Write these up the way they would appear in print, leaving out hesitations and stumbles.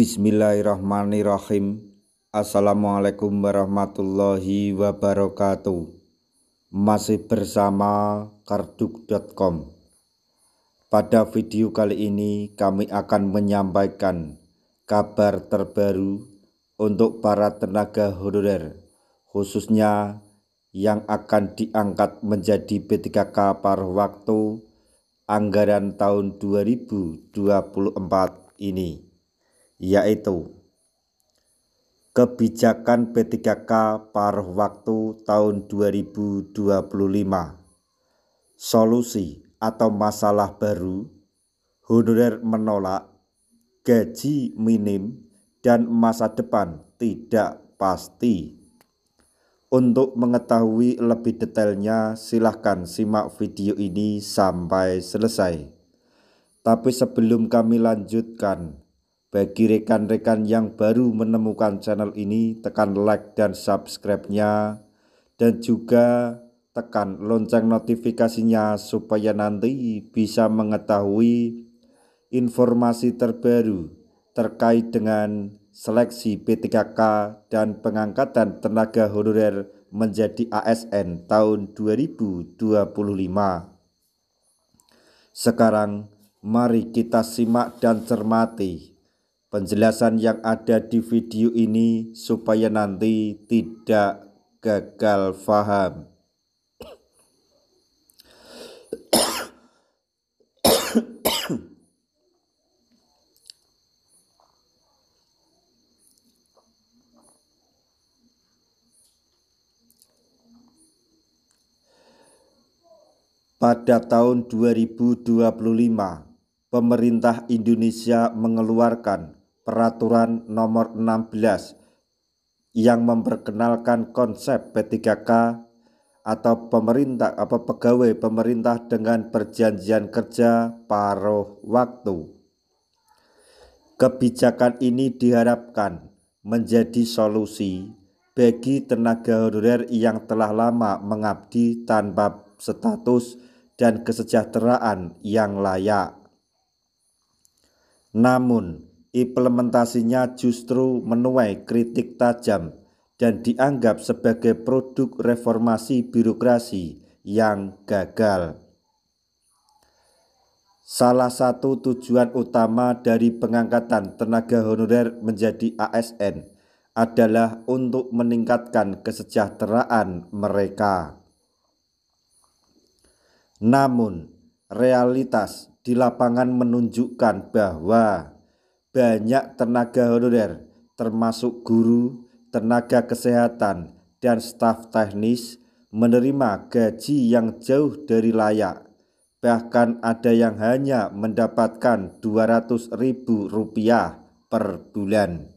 Bismillahirrahmanirrahim. Assalamualaikum warahmatullahi wabarakatuh. Masih bersama karduk.com. Pada video kali ini kami akan menyampaikan kabar terbaru untuk para tenaga honorer, khususnya yang akan diangkat menjadi P3K paruh waktu anggaran tahun 2024 ini, yaitu kebijakan P3K paruh waktu tahun 2025, solusi atau masalah baru, honorer menolak, gaji minim, dan masa depan tidak pasti. Untuk mengetahui lebih detailnya, silahkan simak video ini sampai selesai. Tapi sebelum kami lanjutkan, bagi rekan-rekan yang baru menemukan channel ini, tekan like dan subscribe-nya, dan juga tekan lonceng notifikasinya supaya nanti bisa mengetahui informasi terbaru terkait dengan seleksi P3K dan pengangkatan tenaga honorer menjadi ASN tahun 2025. Sekarang mari kita simak dan cermati penjelasan yang ada di video ini supaya nanti tidak gagal paham. Pada tahun 2025, pemerintah Indonesia mengeluarkan Peraturan Nomor 16 yang memperkenalkan konsep P3K atau pegawai pemerintah dengan perjanjian kerja paruh waktu. Kebijakan ini diharapkan menjadi solusi bagi tenaga honorer yang telah lama mengabdi tanpa status dan kesejahteraan yang layak. Namun, implementasinya justru menuai kritik tajam dan dianggap sebagai produk reformasi birokrasi yang gagal. Salah satu tujuan utama dari pengangkatan tenaga honorer menjadi ASN adalah untuk meningkatkan kesejahteraan mereka. Namun, realitas di lapangan menunjukkan bahwa banyak tenaga honorer, termasuk guru, tenaga kesehatan, dan staf teknis, menerima gaji yang jauh dari layak. Bahkan ada yang hanya mendapatkan Rp200.000 per bulan.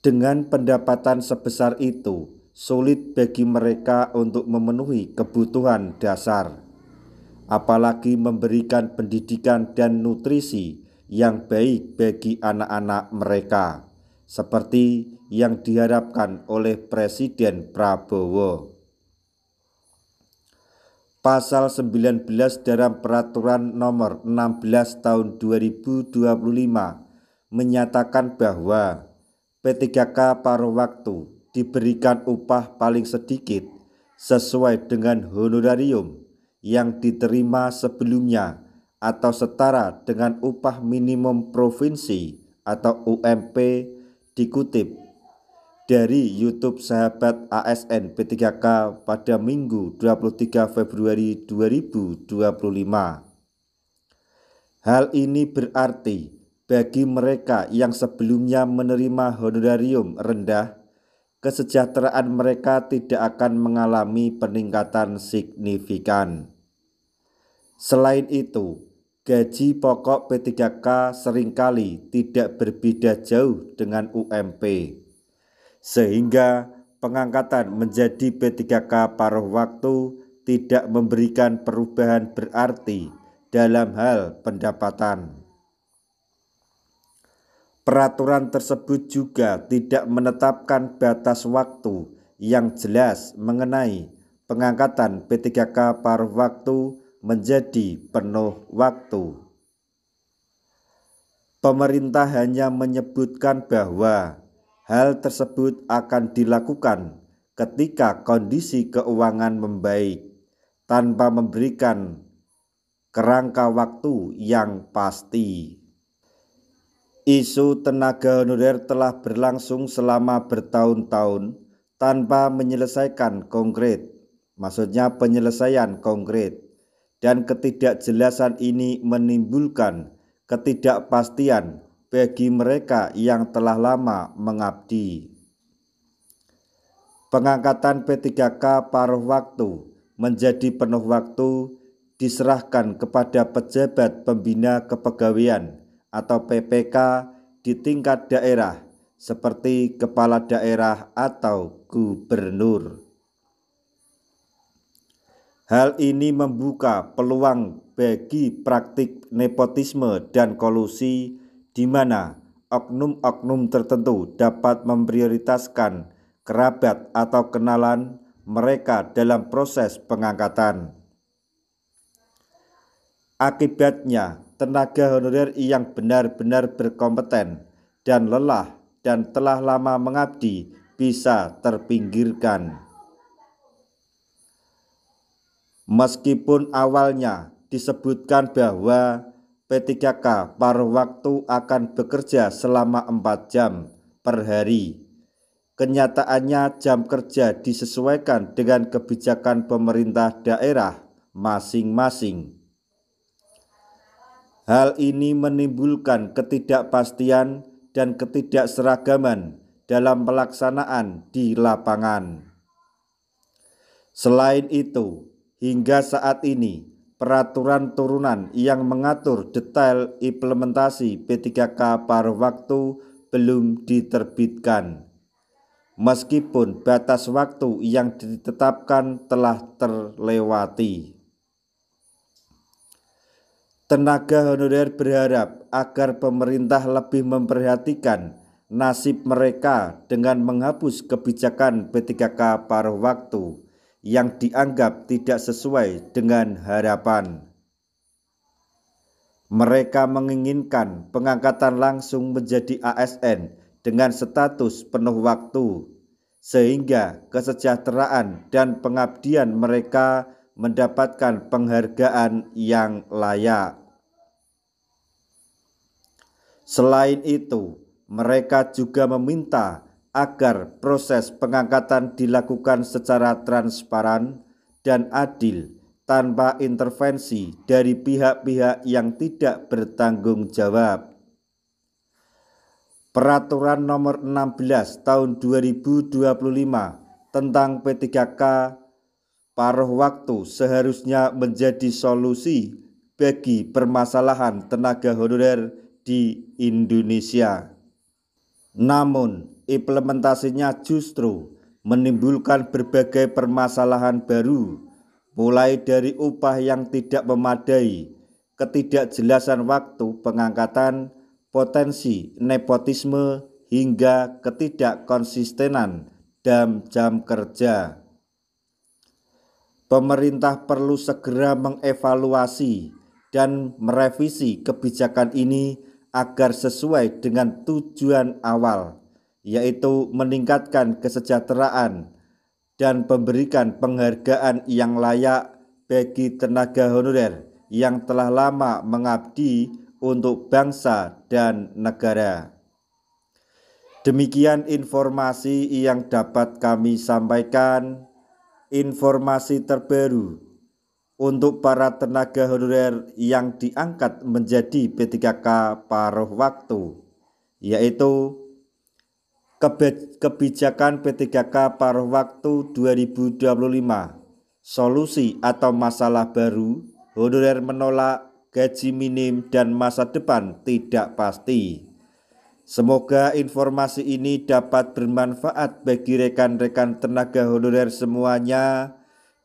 Dengan pendapatan sebesar itu, sulit bagi mereka untuk memenuhi kebutuhan dasar, apalagi memberikan pendidikan dan nutrisi yang baik bagi anak-anak mereka, seperti yang diharapkan oleh Presiden Prabowo. Pasal 19 dalam Peraturan Nomor 16 Tahun 2025 menyatakan bahwa P3K paruh waktu diberikan upah paling sedikit sesuai dengan honorarium yang diterima sebelumnya atau setara dengan upah minimum provinsi atau UMP, dikutip dari YouTube Sahabat ASN P3K pada Minggu 23 Februari 2025. Hal ini berarti bagi mereka yang sebelumnya menerima honorarium rendah, kesejahteraan mereka tidak akan mengalami peningkatan signifikan. Selain itu, gaji pokok P3K seringkali tidak berbeda jauh dengan UMP, sehingga pengangkatan menjadi P3K paruh waktu tidak memberikan perubahan berarti dalam hal pendapatan. Peraturan tersebut juga tidak menetapkan batas waktu yang jelas mengenai pengangkatan P3K paruh waktu menjadi penuh waktu. Pemerintah hanya menyebutkan bahwa hal tersebut akan dilakukan ketika kondisi keuangan membaik, tanpa memberikan kerangka waktu yang pasti. Isu tenaga honorer telah berlangsung selama bertahun-tahun tanpa menyelesaikan konkret, maksudnya penyelesaian konkret, dan ketidakjelasan ini menimbulkan ketidakpastian bagi mereka yang telah lama mengabdi. Pengangkatan P3K paruh waktu menjadi penuh waktu diserahkan kepada pejabat pembina kepegawaian atau PPK di tingkat daerah seperti kepala daerah atau gubernur. Hal ini membuka peluang bagi praktik nepotisme dan kolusi di mana oknum-oknum tertentu dapat memprioritaskan kerabat atau kenalan mereka dalam proses pengangkatan. Akibatnya, tenaga honorer yang benar-benar berkompeten dan lelah dan telah lama mengabdi bisa terpinggirkan. Meskipun awalnya disebutkan bahwa P3K paruh waktu akan bekerja selama 4 jam per hari, kenyataannya jam kerja disesuaikan dengan kebijakan pemerintah daerah masing-masing. Hal ini menimbulkan ketidakpastian dan ketidakseragaman dalam pelaksanaan di lapangan. Selain itu, hingga saat ini, peraturan turunan yang mengatur detail implementasi P3K paruh waktu belum diterbitkan, meskipun batas waktu yang ditetapkan telah terlewati. Tenaga honorer berharap agar pemerintah lebih memperhatikan nasib mereka dengan menghapus kebijakan P3K paruh waktu yang dianggap tidak sesuai dengan harapan. Mereka menginginkan pengangkatan langsung menjadi ASN dengan status penuh waktu, sehingga kesejahteraan dan pengabdian mereka mendapatkan penghargaan yang layak. Selain itu, mereka juga meminta agar proses pengangkatan dilakukan secara transparan dan adil tanpa intervensi dari pihak-pihak yang tidak bertanggung jawab. Peraturan nomor 16 tahun 2025 tentang P3K paruh waktu seharusnya menjadi solusi bagi permasalahan tenaga honorer di Indonesia. Namun, implementasinya justru menimbulkan berbagai permasalahan baru, mulai dari upah yang tidak memadai, ketidakjelasan waktu pengangkatan, potensi nepotisme, hingga ketidakkonsistenan dalam jam kerja. Pemerintah perlu segera mengevaluasi dan merevisi kebijakan ini agar sesuai dengan tujuan awal, yaitu meningkatkan kesejahteraan dan memberikan penghargaan yang layak bagi tenaga honorer yang telah lama mengabdi untuk bangsa dan negara. Demikian informasi yang dapat kami sampaikan. Informasi terbaru untuk para tenaga honorer yang diangkat menjadi P3K paruh waktu, yaitu kebijakan P3K paruh waktu 2025, solusi atau masalah baru, honorer menolak, gaji minim, dan masa depan tidak pasti. Semoga informasi ini dapat bermanfaat bagi rekan-rekan tenaga honorer semuanya.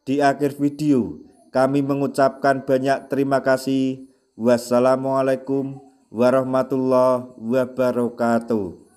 Di akhir video, kami mengucapkan banyak terima kasih. Wassalamualaikum warahmatullahi wabarakatuh.